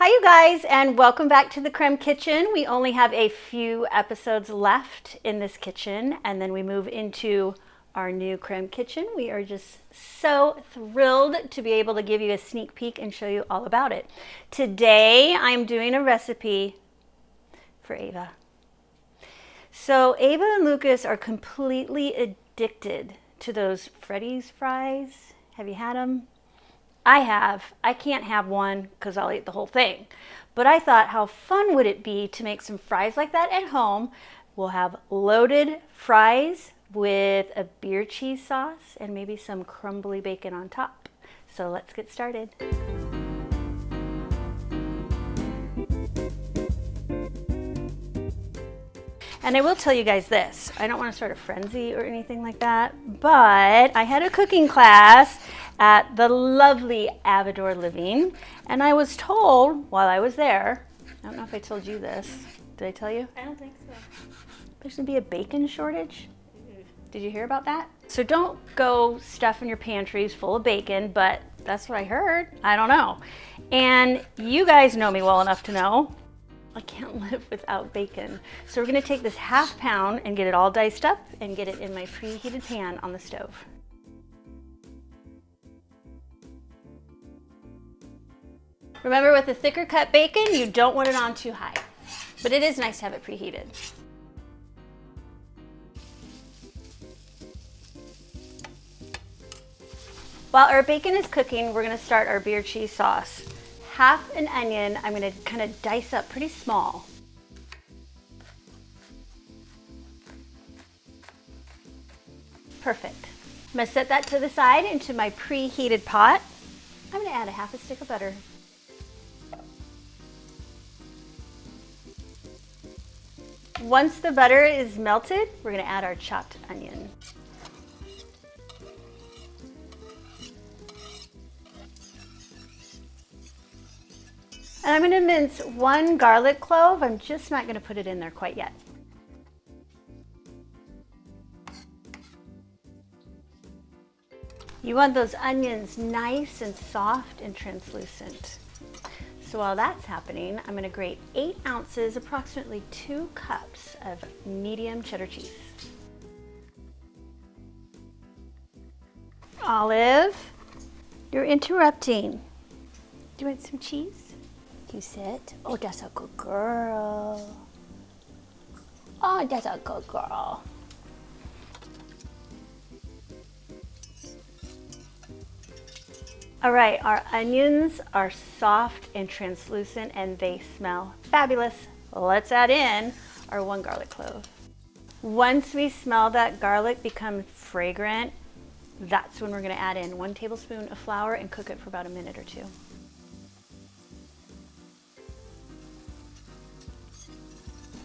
Hi you guys, and welcome back to the Crème kitchen. We only have a few episodes left in this kitchen and then we move into our new Crème kitchen. We are just so thrilled to be able to give you a sneak peek and show you all about it. Today I'm doing a recipe for Ava. So Ava and Lucas are completely addicted to those Freddy's fries. Have you had them? I have. I can't have one because I'll eat the whole thing. But I thought, how fun would it be to make some fries like that at home? We'll have loaded fries with a beer cheese sauce and maybe some crumbly bacon on top. So let's get started. And I will tell you guys this, I don't want to start a frenzy or anything like that, but I had a cooking class at the lovely Avador Living, and I was told while I was there, I don't know if I told you this, did I tell you? I don't think so. There's going to be a bacon shortage. Did you hear about that? So don't go stuffing your pantries full of bacon, but that's what I heard. I don't know. And you guys know me well enough to know I can't live without bacon. So we're gonna take this ½ pound and get it all diced up and get it in my preheated pan on the stove. Remember, with the thicker cut bacon, you don't want it on too high, but it is nice to have it preheated. While our bacon is cooking, we're gonna start our beer cheese sauce. Half an onion, I'm gonna kind of dice up pretty small. Perfect. I'm gonna set that to the side into my preheated pot. I'm gonna add a ½ stick of butter. Once the butter is melted, we're gonna add our chopped onion. And I'm going to mince 1 garlic clove. I'm just not going to put it in there quite yet. You want those onions nice and soft and translucent. So while that's happening, I'm going to grate 8 ounces, approximately 2 cups of medium cheddar cheese. Olive, you're interrupting. Do you want some cheese? You sit. Oh, that's a good girl. Oh, that's a good girl. All right, our onions are soft and translucent and they smell fabulous. Let's add in our 1 garlic clove. Once we smell that garlic become fragrant, that's when we're gonna add in 1 tablespoon of flour and cook it for about a minute or 2.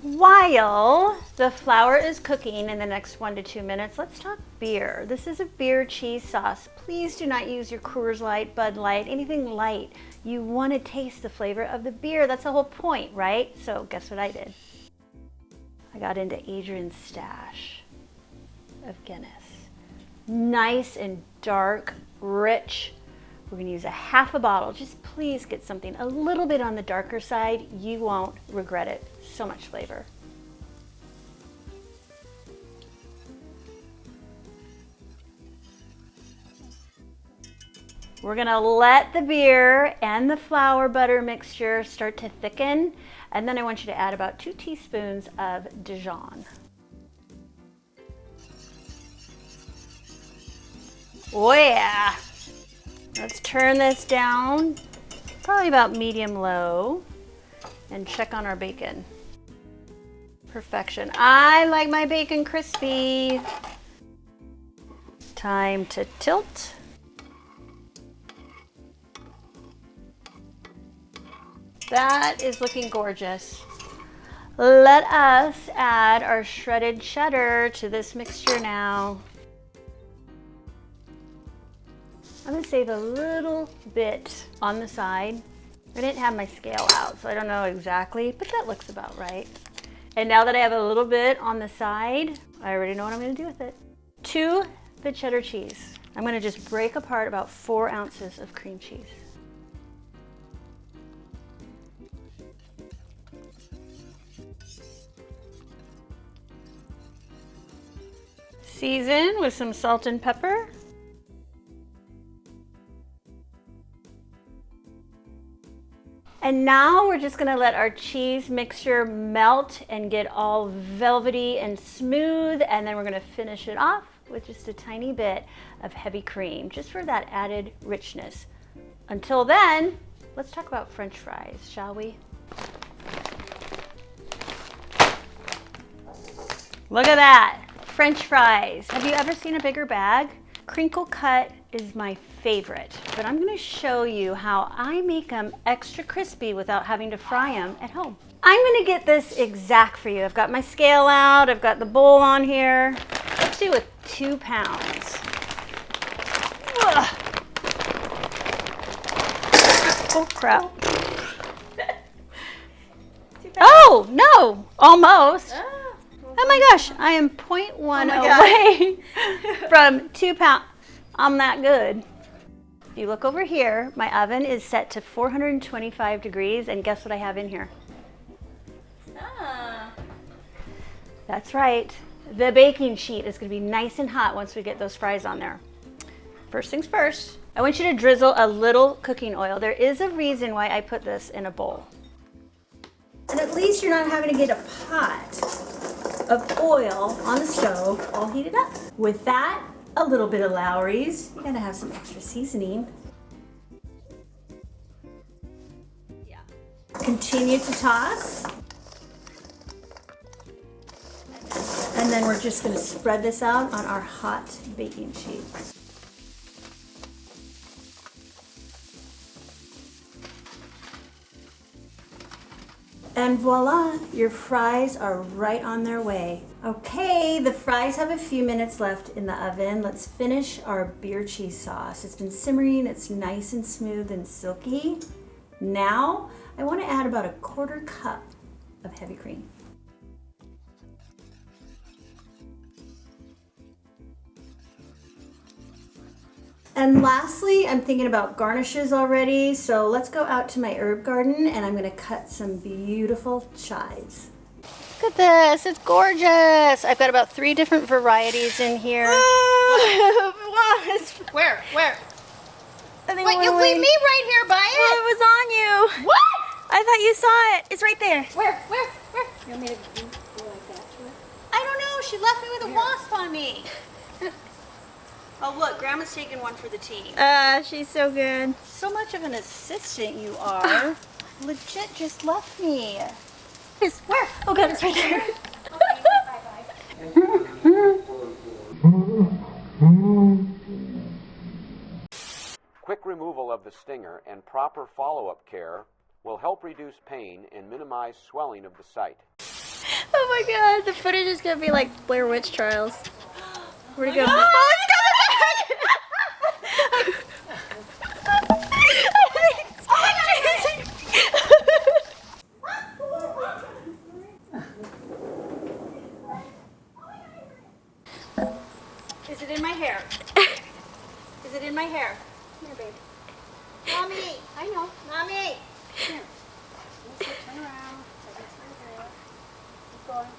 While the flour is cooking in the next 1 to 2 minutes, let's talk beer. This is a beer cheese sauce. Please do not use your Coors Light, Bud Light, anything light. You want to taste the flavor of the beer. That's the whole point, right? So guess what I did? I got into Adrian's stash of Guinness. Nice and dark, rich. We're going to use a ½ bottle. Just please get something a little bit on the darker side. You won't regret it. So much flavor. We're going to let the beer and the flour butter mixture start to thicken. And then I want you to add about 2 teaspoons of Dijon. Oh yeah! Let's turn this down, probably about medium-low, and check on our bacon. Perfection. I like my bacon crispy. Time to tilt. That is looking gorgeous. Let us add our shredded cheddar to this mixture now. I'm gonna save a little bit on the side. I didn't have my scale out, so I don't know exactly, but that looks about right. And now that I have a little bit on the side, I already know what I'm gonna do with it. To the cheddar cheese, I'm gonna just break apart about 4 ounces of cream cheese. Season with some salt and pepper. And now we're just gonna let our cheese mixture melt and get all velvety and smooth, and then we're gonna finish it off with just a tiny bit of heavy cream, just for that added richness. Until then, let's talk about French fries, shall we? Look at that, French fries. Have you ever seen a bigger bag? Crinkle cut is my favorite, but I'm gonna show you how I make them extra crispy without having to fry them at home. I'm gonna get this exact for you. I've got my scale out, I've got the bowl on here. Let's do with 2 pounds. Ugh. Oh crap. Oh no, almost. Oh my gosh, I am 0.1 away from 2 pounds. I'm that good. If you look over here, my oven is set to 425 degrees, and guess what I have in here? That's right. The baking sheet is gonna be nice and hot once we get those fries on there. First things first, I want you to drizzle a little cooking oil. There is a reason why I put this in a bowl. And at least you're not having to get a pot of oil on the stove all heated up. With that, a little bit of Lowry's. You gotta have some extra seasoning. Yeah. Continue to toss. And then we're just gonna spread this out on our hot baking sheet. And voila, your fries are right on their way. Okay, the fries have a few minutes left in the oven. Let's finish our beer cheese sauce. It's been simmering, it's nice and smooth and silky. Now, I want to add about a 1/4 cup of heavy cream. And lastly, I'm thinking about garnishes already, so let's go out to my herb garden and I'm gonna cut some beautiful chives. Look at this, it's gorgeous. I've got about 3 different varieties in here. Where? Wait, you leave me right here by it? Well, it was on you. What? I thought you saw it. It's right there. Where? You want me to go like that to it? I don't know. She left me with a wasp on me. Oh look, Grandma's taking one for the team. She's so good. So much of an assistant you are. Legit just left me. It's where? Oh god, it's right there. Quick removal of the stinger and proper follow-up care will help reduce pain and minimize swelling of the site. Oh my god, the footage is gonna be like Blair Witch Trials. Where'd it go? God. Oh, it's coming back! Is it in my hair? Is it in my hair? Come here, babe. Mommy! I know. Mommy! Come here. Turn around. So that's my hair. Keep going.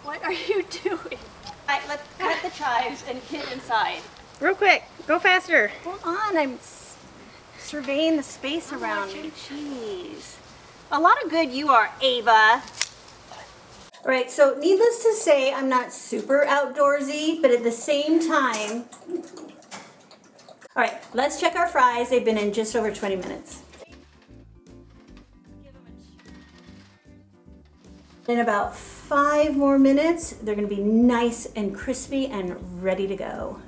What are you doing? All right, let's cut the chives and get inside. Real quick, go faster. Hold on, I'm surveying the space around me. Jeez. A lot of good you are, Ava. All right, so needless to say, I'm not super outdoorsy, but at the same time, all right, let's check our fries. They've been in just over 20 minutes. In about 5 more minutes, they're gonna be nice and crispy and ready to go.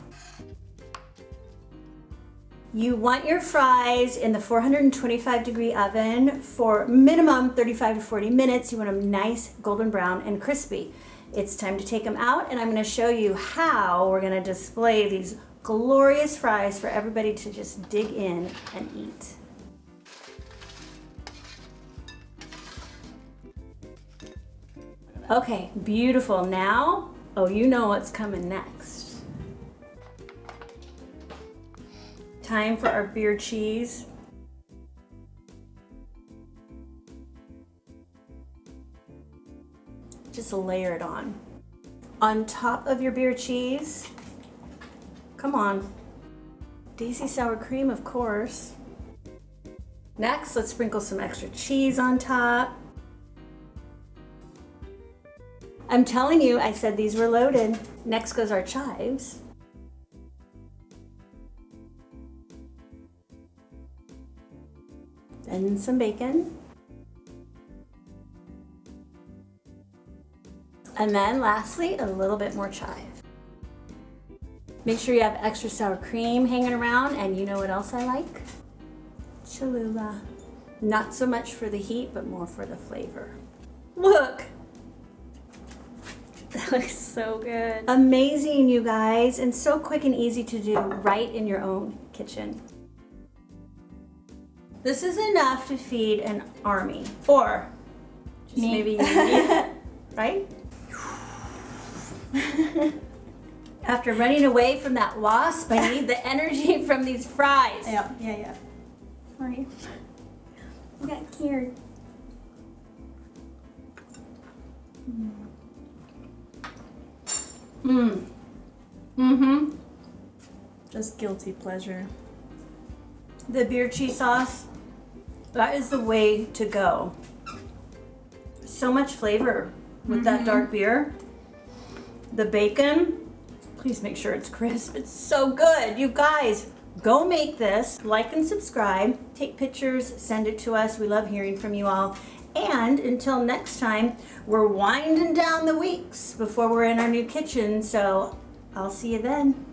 You want your fries in the 425 degree oven for minimum 35 to 40 minutes. You want them nice, golden brown and crispy. It's time to take them out, and I'm gonna show you how we're gonna display these glorious fries for everybody to just dig in and eat. Okay, beautiful. Now, oh, you know what's coming next. Time for our beer cheese. just layer it on top of your beer cheese. Come on. Daisy sour cream, of course. Next, let's sprinkle some extra cheese on top. I'm telling you, I said these were loaded. Next goes our chives. And some bacon. And then lastly, a little bit more chive. Make sure you have extra sour cream hanging around, and you know what else I like? Cholula. Not so much for the heat, but more for the flavor. Look! That looks so good. Amazing, you guys, and so quick and easy to do right in your own kitchen. This is enough to feed an army, or just Me. maybe you need, right? After running away from that wasp, I need the energy from these fries. Yeah. Sorry. I got scared. Just guilty pleasure. The beer cheese sauce, that is the way to go. So much flavor with that dark beer. The bacon, please make sure it's crisp. It's so good. You guys, go make this. Like and subscribe. Take pictures, send it to us. We love hearing from you all. And until next time, we're winding down the weeks before we're in our new kitchen. So I'll see you then.